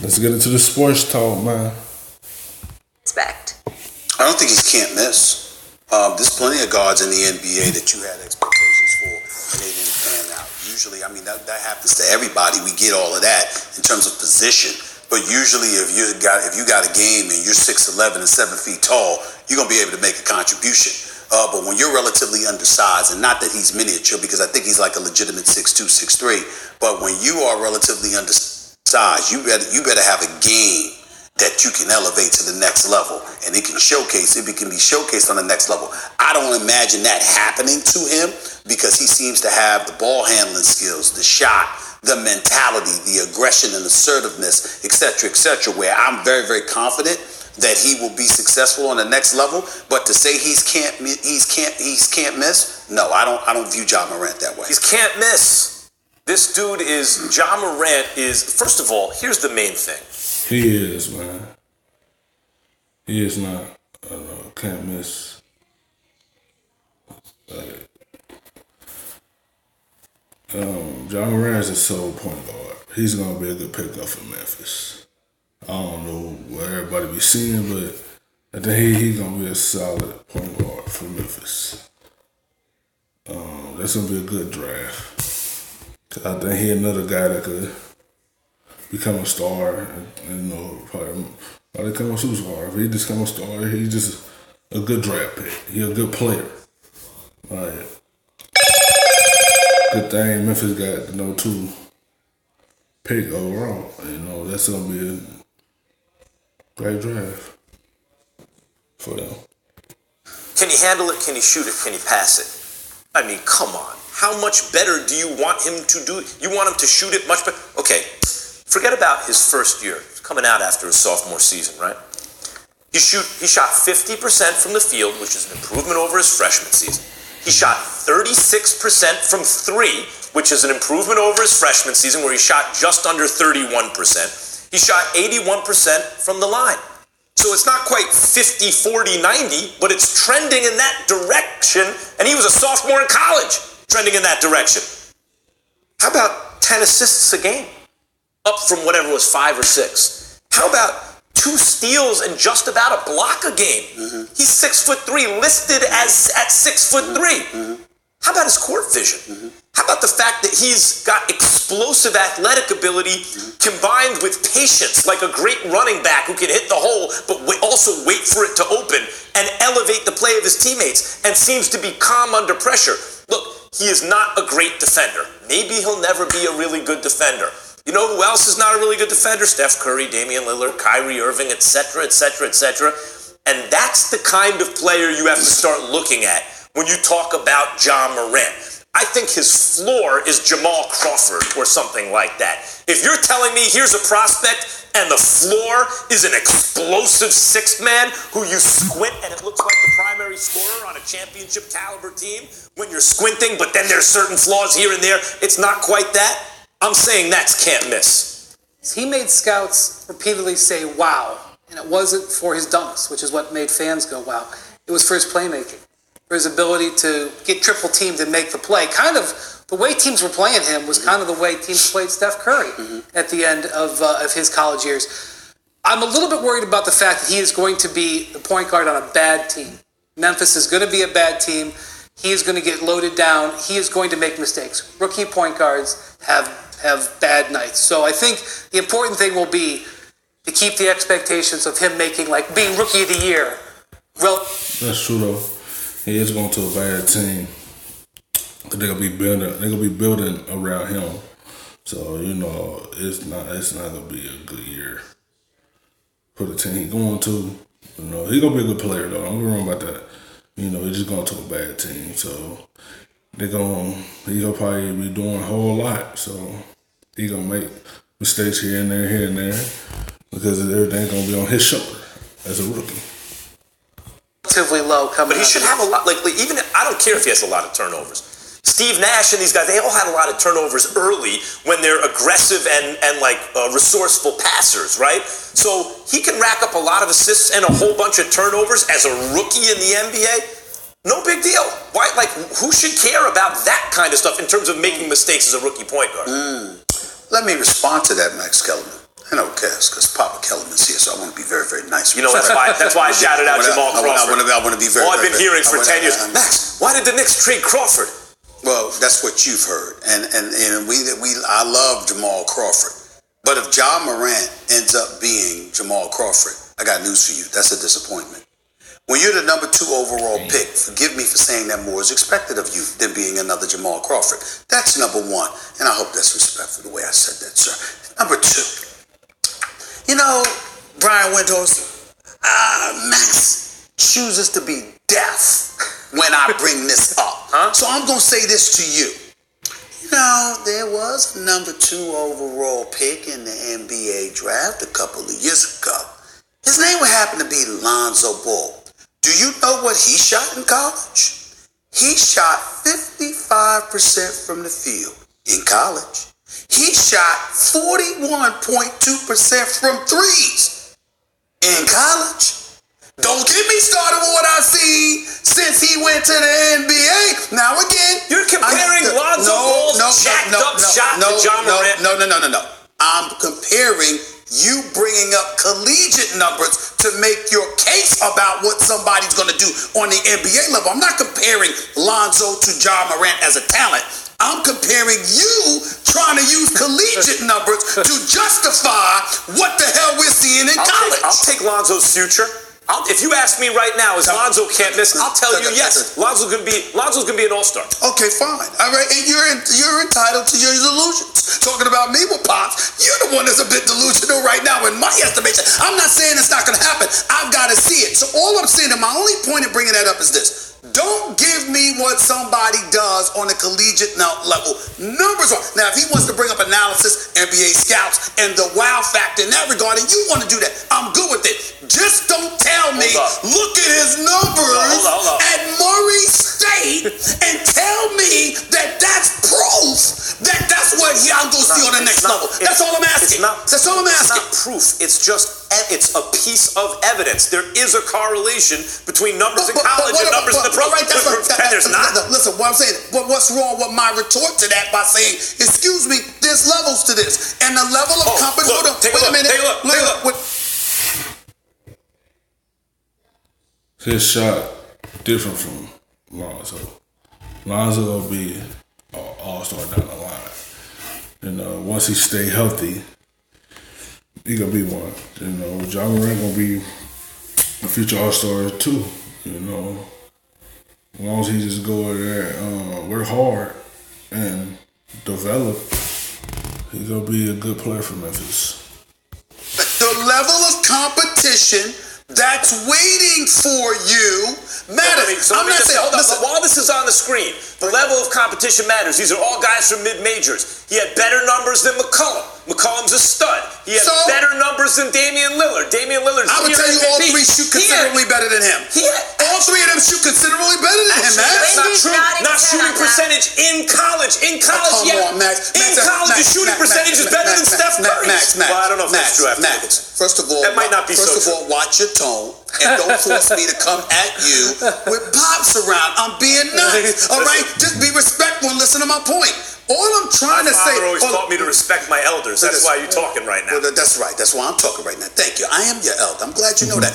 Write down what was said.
Let's get into the sports talk, man. Expect. I don't think he can't miss. There's plenty of guards in the NBA that you had expectations for, and they didn't pan out. Usually, I mean, that happens to everybody. We get all of that in terms of position. But usually, if you got a game and you're 6'11" and 7 feet tall, you're gonna be able to make a contribution. But when you're relatively undersized, and not that he's miniature, because I think he's like a legitimate 6'2", 6'3", but when you are relatively undersized, you better have a game that you can elevate to the next level, and it can be showcased on the next level. I don't imagine that happening to him because he seems to have the ball handling skills, the shot, the mentality, the aggression and assertiveness, etc., where I'm very, very confident that he will be successful on the next level. But to say he can't miss, no, I don't view Ja Morant that way. He can't miss. This dude Ja Morant is, first of all, here's the main thing. He is, man. He is not. Can't miss. Ja Morant is a sole point guard. He's gonna be a good pickup for Memphis. I don't know what everybody be seeing, but I think he's gonna be a solid point guard for Memphis. That's gonna be a good draft. Cause I think he's another guy that could become a star and probably become a superstar. If he just become a star, he's just a good draft pick. He's a good player. Like, good thing Memphis got the number 2 pick overall. That's gonna be a great draft for them. Can he handle it? Can he shoot it? Can he pass it? I mean, come on. How much better do you want him to do it? You want him to shoot it much better? Okay, forget about his first year, coming out after his sophomore season, right? He shot 50% from the field, which is an improvement over his freshman season. He shot 36% from 3, which is an improvement over his freshman season, where he shot just under 31%. He shot 81% from the line. So it's not quite 50, 40, 90, but it's trending in that direction. And he was a sophomore in college, trending in that direction. How about 10 assists a game? Up from whatever was 5 or 6. How about 2 steals and just about a block a game? Mm-hmm. He's 6'3", listed as at 6'3". Mm-hmm. How about his court vision? Mm-hmm. How about the fact that he's got explosive athletic ability combined with patience, like a great running back who can hit the hole, but also wait for it to open and elevate the play of his teammates, and seems to be calm under pressure. Look, he is not a great defender. Maybe he'll never be a really good defender. You know who else is not a really good defender? Steph Curry, Damian Lillard, Kyrie Irving, etc., etc., etc. And that's the kind of player you have to start looking at when you talk about Ja Morant. I think his floor is Jamal Crawford or something like that. If you're telling me here's a prospect and the floor is an explosive 6th man who you squint and it looks like the primary scorer on a championship caliber team when you're squinting, but then there's certain flaws here and there, it's not quite that. I'm saying that's can't miss. He made scouts repeatedly say, wow. And it wasn't for his dunks, which is what made fans go, wow. It was for his playmaking, for his ability to get triple teamed and make the play. Kind of the way teams were playing him was kind of the way teams played Steph Curry at the end of his college years. I'm a little bit worried about the fact that he is going to be the point guard on a bad team. Memphis is going to be a bad team. He is going to get loaded down. He is going to make mistakes. Rookie point guards have bad nights. So I think the important thing will be to keep the expectations of him being rookie of the year. Well, that's true though. He is going to a bad team. They're gonna be building around him. So it's not gonna be a good year for the team he's going to. He's gonna be a good player though. Don't get wrong about that. He's just going to a bad team. So he's gonna probably be doing a whole lot. So he's gonna make mistakes here and there, because everything's gonna be on his shoulder as a rookie. Relatively low coming. But he should have a lot. Even I don't care if he has a lot of turnovers. Steve Nash and these guys, they all had a lot of turnovers early when they're aggressive and resourceful passers, right? So he can rack up a lot of assists and a whole bunch of turnovers as a rookie in the NBA. No big deal. Why? Who should care about that kind of stuff in terms of making mistakes as a rookie point guard? Let me respond to that, Max Kellerman. I know, because Papa Kellerman's here, so I want to be very, very nice. You know, that's why I shouted out Jamal Crawford. I want to be very. All I've been very, hearing for 10 years. Max, why did the Knicks trade Crawford? Well, that's what you've heard, and I love Jamal Crawford, but if Ja Morant ends up being Jamal Crawford, I got news for you. That's a disappointment. When you're the number 2 overall pick, forgive me for saying that more is expected of you than being another Jamal Crawford. That's number 1, and I hope that's respectful the way I said that, sir. Number 2, you know, Brian Windhorst, Max chooses to be deaf when I bring this up. So I'm going to say this to you. You know, there was a number 2 overall pick in the NBA draft a couple of years ago. His name would happen to be Lonzo Ball. Do you know what he shot in college? He shot 55% from the field in college. He shot 41.2% from threes in college. Don't get me started with what I've seen since he went to the NBA. Now again, you're comparing Lonzo Ball's jacked up shot to Ja Morant. No. I'm comparing you bringing up collegiate numbers to make your case about what somebody's going to do on the NBA level. I'm not comparing Lonzo to Ja Morant as a talent. I'm comparing you trying to use collegiate numbers to justify what the hell we're seeing in college. I'll take Lonzo's future. If you ask me right now, is Lonzo can't miss? I'll tell you yes. Lonzo's gonna be an all-star. Okay, fine. All right, and you're entitled to your delusions. Talking about me with Pops, you're the one that's a bit delusional right now in my estimation. I'm not saying it's not gonna happen. I've got to see it. So all I'm saying, and my only point in bringing that up is this. Don't give me what somebody does on a collegiate level. Numbers are. Now, if he wants to bring up analysis, NBA scouts, and the wow factor in that regard, and you want to do that, I'm good with it. Just don't tell me, look at his numbers at Murray State and tell me that that's proof that that's what I'm going to see on the next level. That's all I'm asking. That's all I'm asking. It's not proof. It's a piece of evidence. There is a correlation between numbers in college and numbers in the pro. There's not. Listen, what I'm saying, what's wrong with my retort to that by saying, excuse me, there's levels to this. And the level of competence. Take a look. His shot different from Lonzo. Lonzo will be an all-star down the line. You know, once he stay healthy, he gonna be one. You know, Ja Morant gonna be a future all-star too. You know, as long as he just go there, work hard and develop, he's gonna be a good player for Memphis. The level of competition that's waiting for you matters. I'm not saying, while this is on the screen, the level of competition matters. These are all guys from mid-majors. He had better numbers than McCollum. McCollum's a stud. He had better numbers than Damian Lillard. Damian Lillard's I would tell you all 3 shoot considerably better than him. All 3 of them shoot considerably better than him, man. That's not true. Not shooting percentage in college. In college, In college, the shooting percentage is better than Steph Curry. Well, I don't know if that's true. First of all, that might not be so true. First of all, watch your tone and don't force me to come at you with Pops around. I'm being nice. All right? Just be respectful and listen to my point. All I'm trying to say. My father always taught me to respect my elders. That's why you're talking right now. Well, that's right. That's why I'm talking right now. Thank you. I am your elder. I'm glad you know that.